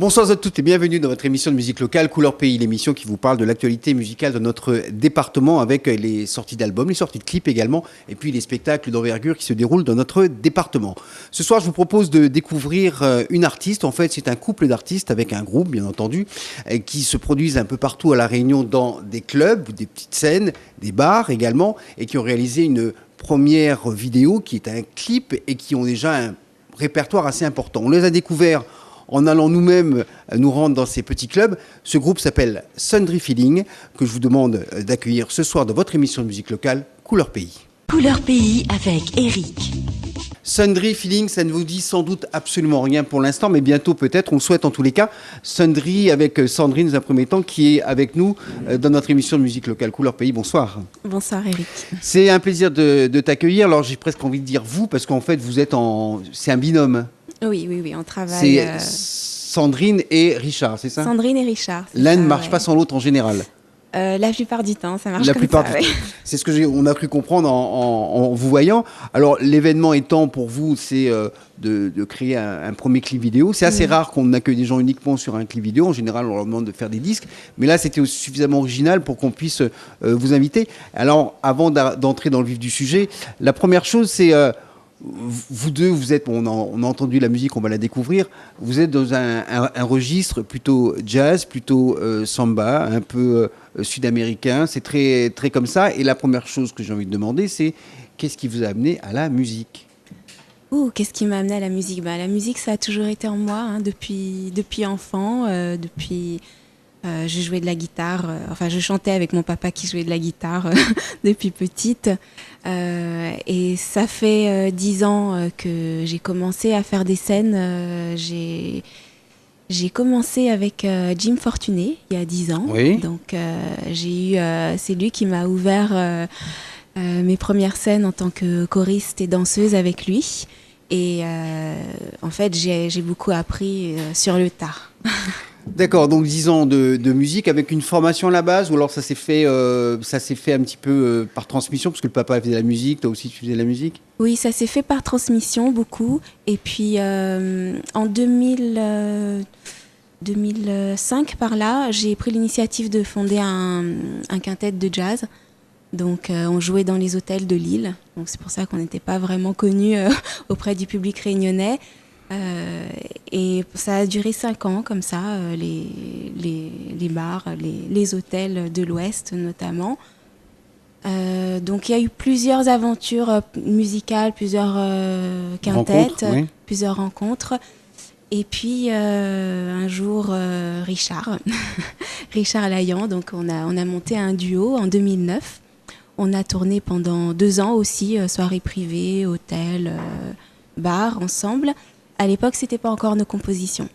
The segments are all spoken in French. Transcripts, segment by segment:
Bonsoir à toutes et bienvenue dans votre émission de musique locale Couleur Pays, l'émission qui vous parle de l'actualité musicale de notre département avec les sorties d'albums, les sorties de clips également et puis les spectacles d'envergure qui se déroulent dans notre département. Ce soir, je vous propose de découvrir une artiste. En fait, c'est un couple d'artistes avec un groupe, bien entendu, qui se produisent un peu partout à La Réunion dans des clubs, des petites scènes, des bars également et qui ont réalisé une première vidéo qui est un clip et qui ont déjà un répertoire assez important. On les a découverts en allant nous-mêmes nous rendre dans ces petits clubs. Ce groupe s'appelle Sundry Feeling, que je vous demande d'accueillir ce soir dans votre émission de musique locale, Couleur Pays. Couleur Pays avec Eric. Sundry Feeling, ça ne vous dit sans doute absolument rien pour l'instant, mais bientôt peut-être, on le souhaite en tous les cas. Sundry avec Sandrine, dans un premier temps, qui est avec nous dans notre émission de musique locale Couleur Pays. Bonsoir. Bonsoir Eric. C'est un plaisir de t'accueillir. Alors j'ai presque envie de dire vous, parce qu'en fait vous êtes c'est un binôme. Oui, on travaille. C'est Sandrine et Richard, c'est ça? Sandrine et Richard. L'un ne marche pas sans l'autre en général. La plupart du temps, ça marche La comme plupart ça. du temps. C'est ce que on a cru comprendre en vous voyant. Alors l'événement étant pour vous, c'est de créer un premier clip vidéo. C'est assez rare qu'on accueille des gens uniquement sur un clip vidéo. En général, on leur demande de faire des disques. Mais là, c'était suffisamment original pour qu'on puisse vous inviter. Alors, avant d'entrer dans le vif du sujet, la première chose, c'est... vous deux, vous êtes, on a entendu la musique, on va la découvrir. Vous êtes dans un registre plutôt jazz, plutôt samba, un peu sud-américain. C'est très, très comme ça. Et la première chose que j'ai envie de demander, c'est qu'est-ce qui vous a amené à la musique? Qu'est-ce qui m'a amené à la musique? La musique, ça a toujours été en moi, depuis enfant. Je jouais de la guitare. Je chantais avec mon papa qui jouait de la guitare depuis petite. Et ça fait 10 ans que j'ai commencé à faire des scènes. J'ai commencé avec Jim Fortuné il y a 10 ans. Oui. Donc c'est lui qui m'a ouvert mes premières scènes en tant que choriste et danseuse avec lui. Et en fait, j'ai beaucoup appris sur le tard. D'accord, donc 10 ans de musique avec une formation à la base, ou alors ça s'est fait un petit peu par transmission, parce que le papa faisait de la musique, toi aussi tu faisais de la musique? Oui, ça s'est fait par transmission, beaucoup. Et puis en 2005, par là, j'ai pris l'initiative de fonder un quintet de jazz. Donc on jouait dans les hôtels de Lille, donc c'est pour ça qu'on n'était pas vraiment connus auprès du public réunionnais. Et ça a duré 5 ans comme ça, les bars, les hôtels de l'Ouest notamment. Donc il y a eu plusieurs aventures musicales, plusieurs quintettes, plusieurs rencontres. Et puis un jour, Richard Layan, donc on a monté un duo en 2009. On a tourné pendant 2 ans aussi, soirées privées, hôtels, bars ensemble. À l'époque, c'était pas encore nos compositions.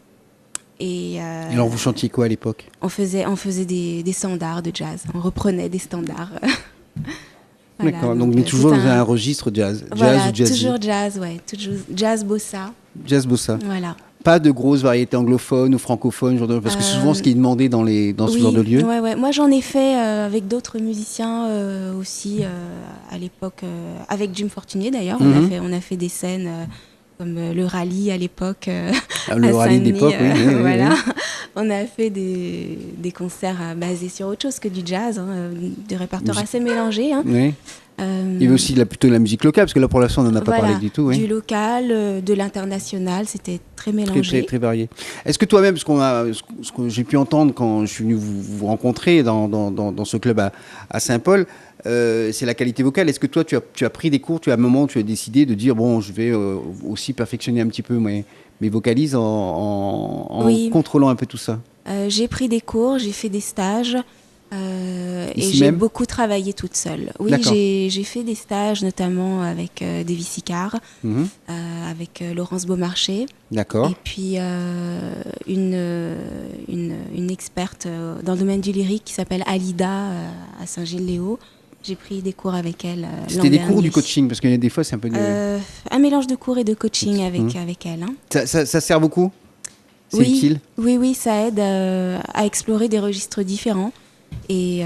Et alors, vous chantiez quoi à l'époque? On faisait des standards de jazz. On reprenait des standards. Voilà, d'accord, donc mais toujours dans un registre jazz. Voilà, jazz ou jazz. Toujours jazz, ouais. Toujours jazz bossa. Jazz bossa. Voilà. Pas de grosses variétés anglophones ou francophones, parce que souvent ce qui est demandé dans ce genre de lieu. Ouais. Moi j'en ai fait avec d'autres musiciens aussi à l'époque, avec Jim Fortuné d'ailleurs. On a fait des scènes comme le rallye à l'époque. Le rallye d'époque, oui. Voilà. On a fait des concerts basés sur autre chose que du jazz, des répertoires assez mélangés. Oui. Il y avait aussi plutôt de la musique locale, parce que là pour l'instant on n'en a pas parlé du tout. Oui. Du local, de l'international, c'était très mélangé. Très varié. Est-ce que toi-même, ce que j'ai pu entendre quand je suis venu vous rencontrer dans ce club à Saint-Paul, c'est la qualité vocale. Est-ce que toi tu as pris des cours, à un moment tu as décidé de dire bon, je vais aussi perfectionner un petit peu mes vocalises en contrôlant un peu tout ça? J'ai pris des cours, j'ai fait des stages. Et Ici j'ai même beaucoup travaillé toute seule. Oui, j'ai fait des stages notamment avec Davy Sicard, avec Laurence Beaumarchais. D'accord. Et puis une experte dans le domaine du lyrique qui s'appelle Alida à Saint-Gilles-Léo. J'ai pris des cours avec elle. C'était des cours ou du coaching? Parce qu'il y a des fois, c'est un peu... un mélange de cours et de coaching avec elle. Hein. Ça sert beaucoup? C'est utile? Oui, ça aide à explorer des registres différents. Et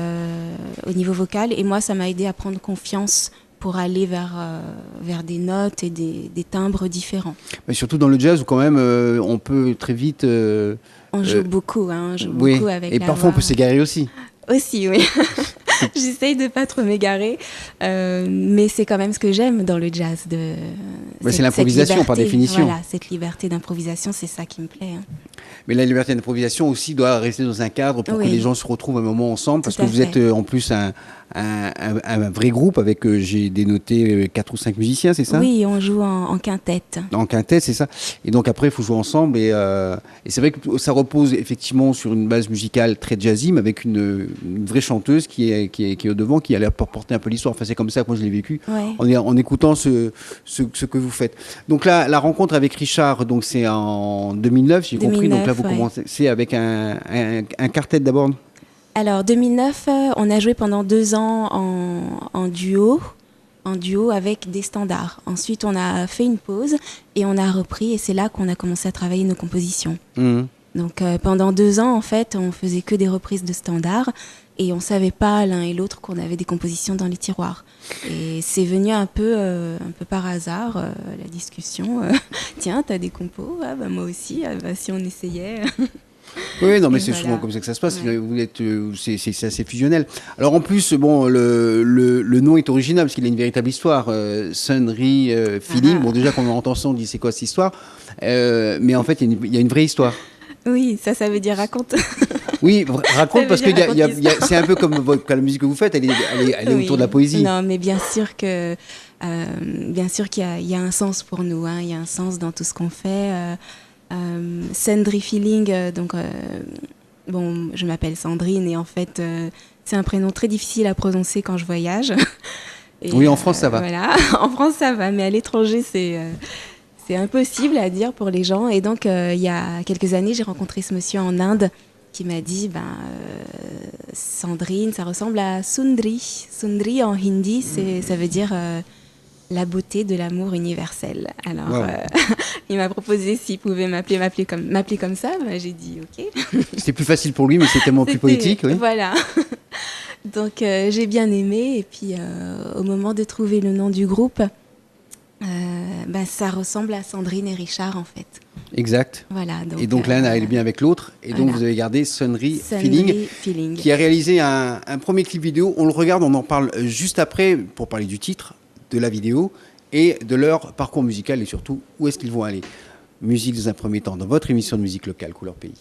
au niveau vocal, et moi ça m'a aidé à prendre confiance pour aller vers des notes et des timbres différents. Mais surtout dans le jazz où quand même on peut très vite... On joue beaucoup, hein, on joue oui. beaucoup avec et la parfois on voix. peut s'égarer aussi. Aussi, oui. J'essaye de pas trop m'égarer, mais c'est quand même ce que j'aime dans le jazz. C'est l'improvisation par définition. Voilà, cette liberté d'improvisation, c'est ça qui me plaît. Hein. Mais la liberté d'improvisation aussi doit rester dans un cadre pour que les gens se retrouvent un moment ensemble, parce que vous êtes en plus un vrai groupe avec, j'ai dénoté 4 ou 5 musiciens, c'est ça? Oui, on joue en quintette. En quintette, c'est ça. Et donc après, il faut jouer ensemble. Et c'est vrai que ça repose effectivement sur une base musicale très jazzy, mais avec une vraie chanteuse qui est au devant, qui a l'air pour porter un peu l'histoire. Enfin, c'est comme ça que moi je l'ai vécu en écoutant ce que vous faites. Donc là, la rencontre avec Richard, donc c'est en 2009, j'ai compris. Donc là, vous commencez avec un quartet d'abord. Alors 2009, on a joué pendant 2 ans en duo avec des standards. Ensuite, on a fait une pause et on a repris, et c'est là qu'on a commencé à travailler nos compositions. Mmh. Donc pendant 2 ans, en fait, on faisait que des reprises de standards et on savait pas l'un et l'autre qu'on avait des compositions dans les tiroirs. Et c'est venu un peu par hasard, la discussion. Tiens, t'as des compos? Ah bah moi aussi, si on essayait. Oui, non, mais c'est souvent comme ça que ça se passe. Ouais. C'est assez fusionnel. Alors en plus, bon, le nom est original parce qu'il a une véritable histoire. Sonnerie Feeling. Bon, déjà quand on entend ça, on dit c'est quoi cette histoire, mais en fait, il y a une vraie histoire. Oui, ça veut dire raconte. Oui, raconte parce que c'est un peu comme la musique que vous faites, elle est autour de la poésie. Non, mais bien sûr qu'il y a un sens pour nous. Hein, il y a un sens dans tout ce qu'on fait. Sonnerie Feeling, bon, je m'appelle Sandrine et en fait, c'est un prénom très difficile à prononcer quand je voyage. Et, oui, en France, ça va. Voilà, en France, ça va, mais à l'étranger, c'est impossible à dire pour les gens. Et donc, il y a quelques années, j'ai rencontré ce monsieur en Inde qui m'a dit, Sandrine, ça ressemble à Sundri. Sundri, en hindi, ça veut dire... la beauté de l'amour universel. Alors, wow. Il m'a proposé s'il pouvait m'appeler comme ça. J'ai dit OK. C'était plus facile pour lui, mais c'est tellement plus poétique. Oui. Voilà. Donc, j'ai bien aimé. Et puis, au moment de trouver le nom du groupe, ça ressemble à Sandrine et Richard, en fait. Exact. Voilà, donc, et donc, l'un allait bien avec l'autre. Et donc, vous avez gardé Sonnerie Feeling, qui a réalisé un premier clip vidéo. On le regarde, on en parle juste après pour parler du titre, de la vidéo et de leur parcours musical et surtout où est-ce qu'ils vont aller. Musique dans un premier temps dans votre émission de musique locale Couleur Pays.